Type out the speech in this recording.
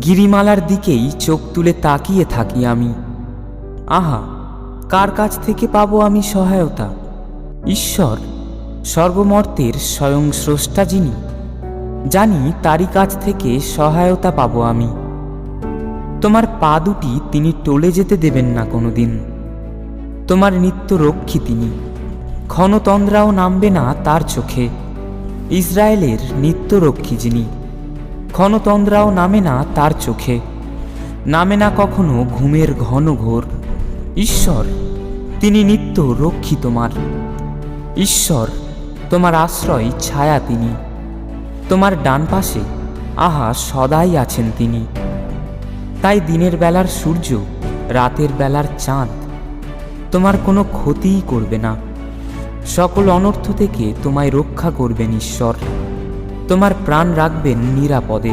গিরিমালার দিকেই চোখ তুলে তাকিয়ে থাকি আমি। আহা, কার কাছ থেকে পাবো আমি সহায়তা? ঈশ্বর, সর্বমর্তের স্বয়ং স্রষ্টা যিনি, জানি তারই কাছ থেকে সহায়তা পাবো আমি। তোমার পা দুটি তিনি টলে যেতে দেবেন না কোনোদিন। তোমার নিত্য রক্ষী তিনি, ক্ষণতন্দ্রাও নামবে না তার চোখে। ইসরায়েলের নিত্য রক্ষী যিনি, ক্ষণতন্দ্রাও নামে না তার চোখে, নামে না কখনো ঘুমের ঘন ঘোর। ঈশ্বর, তিনি নিত্য রক্ষী তোমার। ঈশ্বর, তোমার আশ্রয় ছায়া তিনি, তোমার ডান পাশে আহা সদাই আছেন তিনি। তাই দিনের বেলার সূর্য, রাতের বেলার চাঁদ তোমার কোনো ক্ষতিই করবে না। সকল অনর্থ থেকে তোমায় রক্ষা করবেন ঈশ্বর, তোমার প্রাণ রাখবেন নিরাপদে।